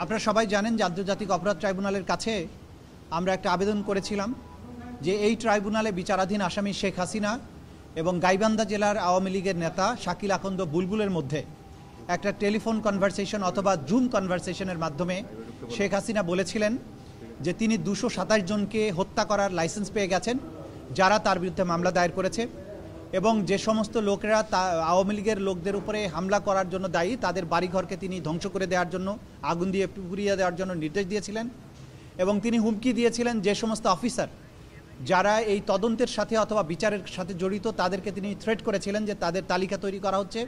আপনারা সবাই জানেন যে আন্তর্জাতিক অপরাধ ট্রাইব্যুনালের কাছে আমরা একটা আবেদন করেছিলাম যে এই ট্রাইব্যুনালে বিচারাধীন আসামি শেখ হাসিনা এবং গাইবান্ধা জেলার আওয়ামী লীগের নেতা শাকিল আকন্দ বুলবুলের মধ্যে একটা টেলিফোন কনভারসেশন অথবা জুম কনভারসেশনের মাধ্যমে শেখ হাসিনা বলেছিলেন যে তিনি 227 জনকে হত্যা করার লাইসেন্স পেয়ে গেছেন যারা তার বিরুদ্ধে মামলা দায়ের করেছে এবং যে সমস্ত লোকেরা আওয়ামী লীগের লোকদের উপরে হামলা করার জন্য দায়ী তাদের বাড়িঘরকে তিনি ধ্বংস করে দেওয়ার জন্য আগুন দিয়ে পুড়িয়ে দেওয়ার জন্য নির্দেশ দিয়েছিলেন এবং তিনি হুমকি দিয়েছিলেন যে সমস্ত অফিসার যারা এই তদন্তের সাথে অথবা বিচারের সাথে জড়িত তাদেরকে তিনি থ্রেট করেছিলেন যে তাদের তালিকা তৈরি করা হচ্ছে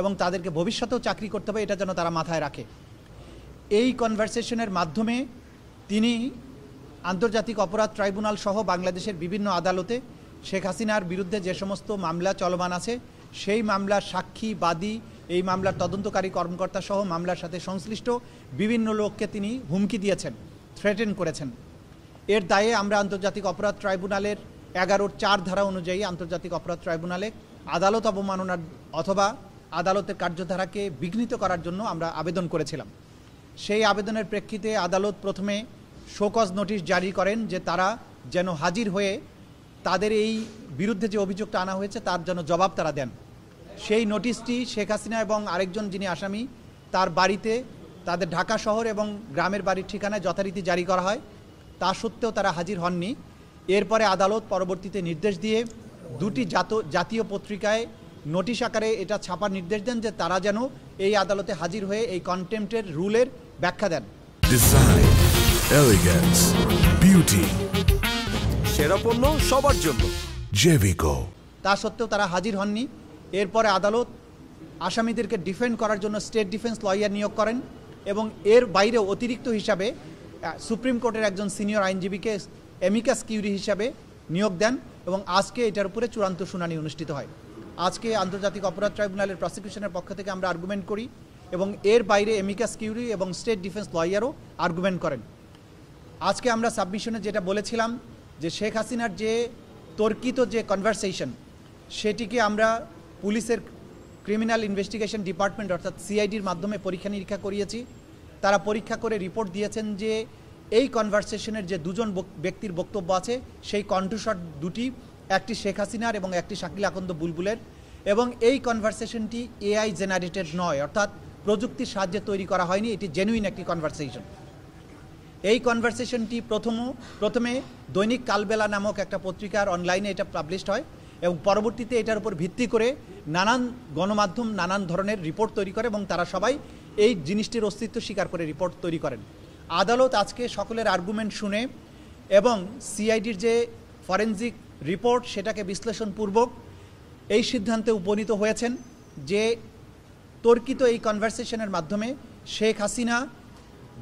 এবং তাদেরকে ভবিষ্যতেও চাকরি করতে হবে এটা যেন তারা মাথায় রাখে। এই কনভারসেশনের মাধ্যমে তিনি আন্তর্জাতিক অপরাধ ট্রাইব্যুনাল সহ বাংলাদেশের বিভিন্ন আদালতে শেখ হাসিনার বিরুদ্ধে যে সমস্ত মামলা চলমান আছে সেই মামলার সাক্ষী বাদী এই মামলার তদন্তকারী কর্মকর্তা সহ মামলার সাথে সংশ্লিষ্ট বিভিন্ন লোককে তিনি হুমকি দিয়েছেন, থ্রেটেন করেছেন। এর দায়ে আমরা আন্তর্জাতিক অপরাধ ট্রাইব্যুনালের 11(4) ধারা অনুযায়ী আন্তর্জাতিক অপরাধ ট্রাইব্যুনালে আদালত অবমাননার অথবা আদালতের কার্যধারাকে বিঘ্নিত করার জন্য আমরা আবেদন করেছিলাম। সেই আবেদনের প্রেক্ষিতে আদালত প্রথমে শোকজ নোটিশ জারি করেন যে তারা যেন হাজির হয়ে তাদের এই বিরুদ্ধে যে অভিযোগটা আনা হয়েছে তার জন্য জবাব তারা দেন। সেই নোটিশটি শেখ হাসিনা এবং আরেকজন যিনি আসামি তার বাড়িতে তাদের ঢাকা শহর এবং গ্রামের বাড়ির ঠিকানায় যথারীতি জারি করা হয়, তা সত্ত্বেও তারা হাজির হননি। এরপরে আদালত পরবর্তীতে নির্দেশ দিয়ে 2টি জাতীয় পত্রিকায় নোটিশ আকারে এটা ছাপার নির্দেশ দেন যে তারা যেন এই আদালতে হাজির হয়ে এই কন্টেম্পটের রুলের ব্যাখ্যা দেন। ডিজাইন, এলিগেন্স, বিউটি, সেরা পণ্য সবার জন্য জেভিকো। তা সত্ত্বেও তারা হাজির হননি। এরপরে আদালত আসামিদেরকে ডিফেন্ড করার জন্য স্টেট ডিফেন্স লয়ার নিয়োগ করেন এবং এর বাইরেও অতিরিক্ত হিসাবে সুপ্রিম কোর্টের একজন সিনিয়র আইনজীবীকে এমিকাস কিউরি হিসাবে নিয়োগ দেন এবং আজকে এটার উপরে চূড়ান্ত শুনানি অনুষ্ঠিত হয়। আজকে আন্তর্জাতিক অপরাধ ট্রাইব্যুনালের প্রসিকিউশনের পক্ষ থেকে আমরা আর্গুমেন্ট করি এবং এর বাইরে এমিকাস কিউরি এবং স্টেট ডিফেন্স লয়ারও আর্গুমেন্ট করেন। আজকে আমরা সাবমিশনে যেটা বলেছিলাম যে শেখ হাসিনার যে তর্কিত যে কনভারসেশন সেটিকে আমরা পুলিশের ক্রিমিনাল ইনভেস্টিগেশন ডিপার্টমেন্ট অর্থাৎ সিআইডির মাধ্যমে পরীক্ষা নিরীক্ষা করিয়েছি। তারা পরীক্ষা করে রিপোর্ট দিয়েছেন যে এই কনভারসেশনের যে 2জন ব্যক্তির বক্তব্য আছে সেই কণ্ঠস্বর 2টি, একটি শেখ হাসিনার এবং একটি শাকিল আকন্দ বুলবুলের, এবং এই কনভারসেশনটি এআই জেনারেটেড নয়, অর্থাৎ প্রযুক্তির সাহায্যে তৈরি করা হয়নি, এটি জেনুইন একটি কনভারসেশন। এই কনভারসেশনটি প্রথমে দৈনিক কালবেলা নামক একটা পত্রিকার অনলাইনে এটা পাবলিশড হয় এবং পরবর্তীতে এটার উপর ভিত্তি করে নানান গণমাধ্যম নানান ধরনের রিপোর্ট তৈরি করে এবং তারা সবাই এই জিনিসটির অস্তিত্ব স্বীকার করে রিপোর্ট তৈরি করেন। আদালত আজকে সকলের আর্গুমেন্ট শুনে এবং সিআইডির যে ফরেনজিক রিপোর্ট সেটাকে বিশ্লেষণপূর্বক এই সিদ্ধান্তে উপনীত হয়েছেন যে তর্কিত এই কনভারসেশনের মাধ্যমে শেখ হাসিনা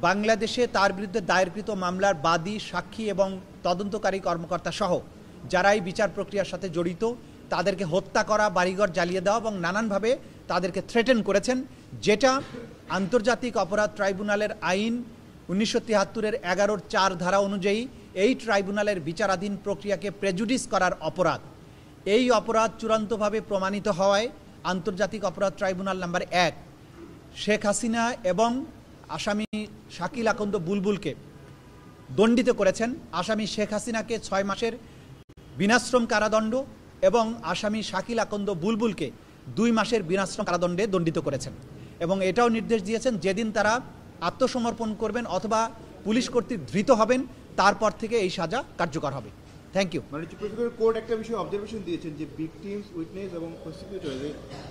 বাংলাদেশে তার বিরুদ্ধে দায়েরকৃত মামলার বাদী, সাক্ষী এবং তদন্তকারী কর্মকর্তা সহ যারা এই বিচার প্রক্রিয়ার সাথে জড়িত তাদেরকে হত্যা করা, বাড়িঘর জ্বালিয়ে দেওয়া এবং নানানভাবে তাদেরকে থ্রেটেন করেছেন, যেটা আন্তর্জাতিক অপরাধ ট্রাইব্যুনালের আইন 1973-এর 11(4) ধারা অনুযায়ী এই ট্রাইব্যুনালের বিচারাধীন প্রক্রিয়াকে প্রেজুডিস করার অপরাধ। এই অপরাধ চূড়ান্তভাবে প্রমাণিত হওয়ায় আন্তর্জাতিক অপরাধ ট্রাইব্যুনাল নাম্বার 1 শেখ হাসিনা এবং আসামি শাকিল আকন্দ বুলবুলকে দণ্ডিত করেছেন। আসামি শেখ হাসিনাকে 6 মাসের বিনাশ্রম কারাদণ্ড এবং আসামি শাকিল আকন্দ বুলবুলকে 2 মাসের বিনাশ্রম কারাদণ্ডে দণ্ডিত করেছেন এবং এটাও নির্দেশ দিয়েছেন যেদিন তারা আত্মসমর্পণ করবেন অথবা পুলিশ কর্তৃক ধৃত হবেন তারপর থেকে এই সাজা কার্যকর হবে। Thank you. মানে কোর্ট একটা বিষয় অবজারভেশন দিয়েছেন যে ভিকটিমস, উইটনেস এবং প্রসিকিউটর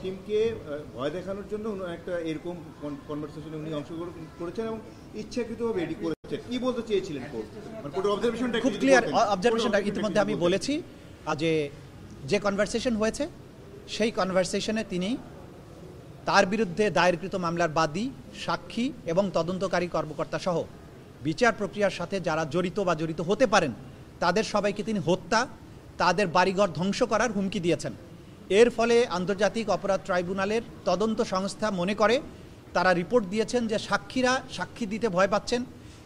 টিমকে ভয় দেখানোর জন্য একটা এরকম কনভারসেশনে উনি অংশগ্রহণ করেছেন এবং ইচ্ছাকৃতভাবে এডি করেছেন। কি বলতে চেয়েছিলেন কোর্ট? মানে কোর্টের অবজারভেশনটা খুব ক্লিয়ার। অবজারভেশনটা ইতিমধ্যে আমি বলেছি যে কনভারসেশন হয়েছে সেই কনভারসেশনে তিনি তার বিরুদ্ধে দায়েরকৃত মামলার বাদী, সাক্ষী এবং তদন্তকারী কর্মকর্তা সহ বিচার প্রক্রিয়ার সাথে যারা জড়িত বা জড়িত হতে পারেন তাদের সবাইকে তিনি হত্যা, তাদের বাড়িঘর ধ্বংস করার হুমকি দিয়েছেন। এর ফলে আন্তর্জাতিক অপরাধ ট্রাইব্যুনালের তদন্ত সংস্থা মনে করে, তারা রিপোর্ট দিয়েছেন যে সাক্ষীরা সাক্ষী দিতে ভয় পাচ্ছেন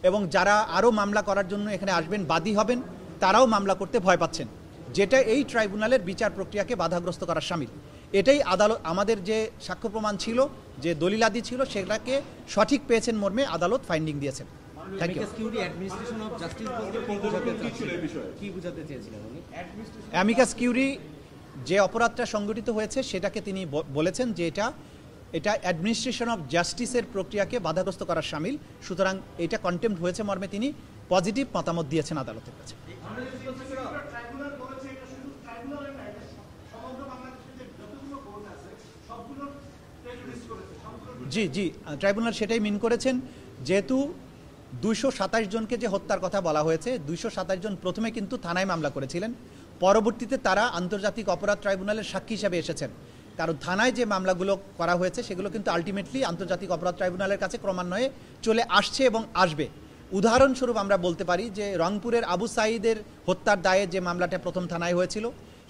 এবং যারা আরও মামলা করার জন্য এখানে আসবেন, বাদী হবেন, তারাও মামলা করতে ভয় পাচ্ছেন, যেটা এই ট্রাইব্যুনালের বিচার প্রক্রিয়াকে বাধাগ্রস্ত করার শামিল। এটাই আদালত আমাদের যে সাক্ষ্য প্রমাণ ছিল, যে দলিলাদি ছিল, সেটাকে সঠিক পেয়েছেন মর্মে আদালত ফাইন্ডিং দিয়েছেন। Thank you. অ্যামিকাস কিউরি যে অপরাধটা সংগঠিত হয়েছে সেটাকে তিনি বলেছেন যে এটা অ্যাডমিনিস্ট্রেশন অফ জাস্টিসের প্রক্রিয়াকে বাধাগ্রস্ত করার শামিল, সুতরাং এটা কন্টেম্প্ট হয়েছে মর্মে তিনি পজিটিভ মতামত দিয়েছেন আদালতের কাছে। জি জি, ট্রাইব্যুনাল সেটাই মিন করেছেন, যেহেতু 227 জনকে যে হত্যার কথা বলা হয়েছে, 227 জন প্রথমে কিন্তু থানায় মামলা করেছিলেন, পরবর্তীতে তারা আন্তর্জাতিক অপরাধ ট্রাইব্যুনালের সাক্ষী হিসাবে এসেছেন। কারণ থানায় যে মামলাগুলো করা হয়েছে সেগুলো কিন্তু আলটিমেটলি আন্তর্জাতিক অপরাধ ট্রাইব্যুনালের কাছে ক্রমান্বয়ে চলে আসছে এবং আসবে। উদাহরণস্বরূপ আমরা বলতে পারি যে রংপুরের আবু সাঈদের হত্যার দায়ে যে মামলাটা প্রথম থানায় হয়েছিল,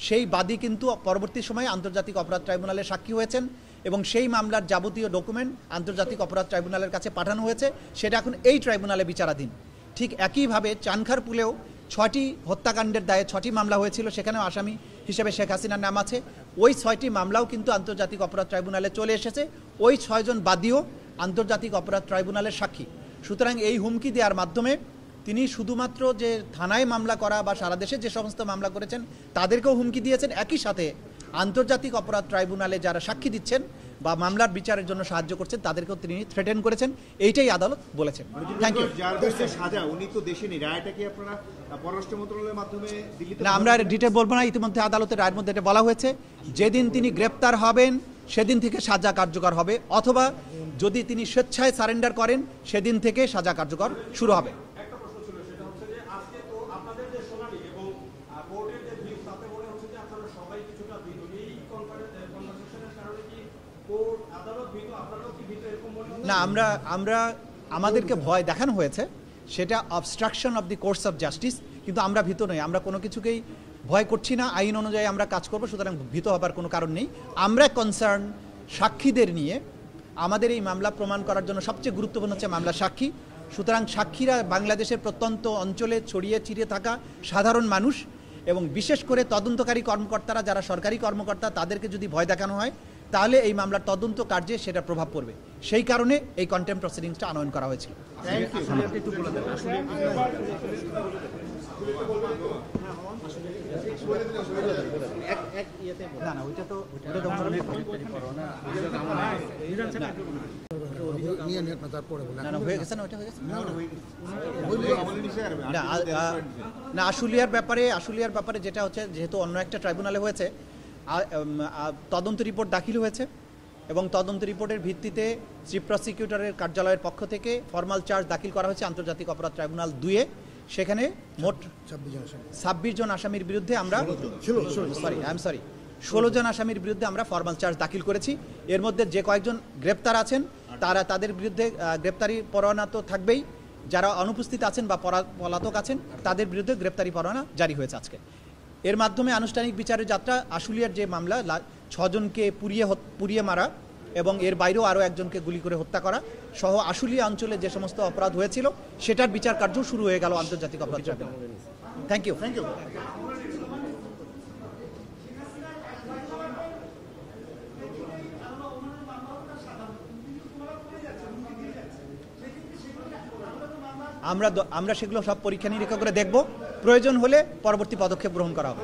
সেই বাদী কিন্তু পরবর্তী সময়ে আন্তর্জাতিক অপরাধ ট্রাইব্যুনালের সাক্ষী হয়েছেন এবং সেই মামলার যাবতীয় ডকুমেন্ট আন্তর্জাতিক অপরাধ ট্রাইব্যুনালের কাছে পাঠানো হয়েছে, সেটা এখন এই ট্রাইব্যুনালে বিচারাধীন। ঠিক একইভাবে চানখারপুলেও 6টি হত্যাকাণ্ডের দায়ে 6টি মামলা হয়েছিল, সেখানেও আসামি হিসেবে শেখ হাসিনার নাম আছে। ওই 6টি মামলাও কিন্তু আন্তর্জাতিক অপরাধ ট্রাইব্যুনালে চলে এসেছে, ওই 6 জন বাদীও আন্তর্জাতিক অপরাধ ট্রাইব্যুনালের সাক্ষী। সুতরাং এই হুমকি দেওয়ার মাধ্যমে তিনি শুধুমাত্র যে থানায় মামলা করা বা সারা দেশে যে সমস্ত মামলা করেছেন তাদেরকেও হুমকি দিয়েছেন, একই সাথে আন্তর্জাতিক অপরাধ ট্রাইব্যুনালে যারা সাক্ষী দিচ্ছেন বা মামলার বিচারের জন্য সাহায্য করছেন তাদেরকেও তিনি থ্রেটেন করেছেন, এইটাই আদালত বলেছেন। Thank you. যার দেশে সাজা, উনি তো দেশে নেই, রায়টা কি আপনারা পররাষ্ট্র মন্ত্রণালয়ের মাধ্যমে দিল্লিতে? না, আমরা ডিটেল বলবো না, ইতিমধ্যে আদালতের রায়ের মধ্যে এটা বলা হয়েছে, যেদিন তিনি গ্রেপ্তার হবেন সেদিন থেকে সাজা কার্যকর হবে, অথবা যদি তিনি স্বেচ্ছায় সারেন্ডার করেন সেদিন থেকে সাজা কার্যকর শুরু হবে। না, আমরা আমাদেরকে ভয় দেখানো হয়েছে, সেটা obstruction of the course of justice, কিন্তু আমরা ভীত নই, আমরা কোনো কিছুকেই ভয় করছি না, আইন অনুযায়ী আমরা কাজ করব, সুতরাং ভীত হবার কোনো কারণ নেই। আমরা কনসার্ন সাক্ষীদের নিয়ে, আমাদের এই মামলা প্রমাণ করার জন্য সবচেয়ে গুরুত্বপূর্ণ হচ্ছে মামলা সাক্ষী। সুতরাং সাক্ষীরা বাংলাদেশের প্রত্যন্ত অঞ্চলে ছড়িয়ে ছিটিয়ে থাকা সাধারণ মানুষ এবং বিশেষ করে তদন্তকারী কর্মকর্তারা যারা সরকারি কর্মকর্তা, তাদেরকে যদি ভয় দেখানো হয় তাহলে এই মামলার তদন্ত কার্যে সেটা প্রভাব পড়বে। সেই কারণে এই কন্টেম্প প্রসিডিংসটা আনয়ন করা হয়েছিল। আশুলিয়ার ব্যাপারে যেটা হচ্ছে, যেহেতু অন্য একটা ট্রাইব্যুনালে হয়েছে, তদন্ত রিপোর্ট দাখিল হয়েছে এবং তদন্ত রিপোর্টের ভিত্তিতে চিফ প্রসিকিউটরের কার্যালয়ের পক্ষ থেকে ফর্মাল চার্জ দাখিল করা হয়েছে আন্তর্জাতিক অপরাধ ট্রাইব্যুনাল 2-এ। সেখানে মোট 26 জন আসামির বিরুদ্ধে আমরা 16 জন আসামির বিরুদ্ধে আমরা ফর্মাল চার্জ দাখিল করেছি। এর মধ্যে যে কয়েকজন গ্রেপ্তার আছেন তাদের বিরুদ্ধে গ্রেপ্তারি পরোয়ানা তো থাকবেই, যারা অনুপস্থিত আছেন বা পলাতক আছেন তাদের বিরুদ্ধে গ্রেপ্তারি পরোয়ানা জারি হয়েছে আজকে। এর মাধ্যমে আনুষ্ঠানিক বিচারের যাত্রা, আশুলিয়ার যে মামলা 6 জনকে পুড়িয়ে মারা এবং এর বাইরেও আরও একজনকে গুলি করে হত্যা করা সহ আশুলিয়া অঞ্চলে যে সমস্ত অপরাধ হয়েছিল সেটার বিচার কার্য শুরু হয়ে গেল আন্তর্জাতিক অপরাধ ট্রাইব্যুনাল। Thank you. আমরা সেগুলো সব পরীক্ষা নিরীক্ষা করে দেখব, প্রয়োজন হলে পরবর্তী পদক্ষেপ গ্রহণ করা হবে।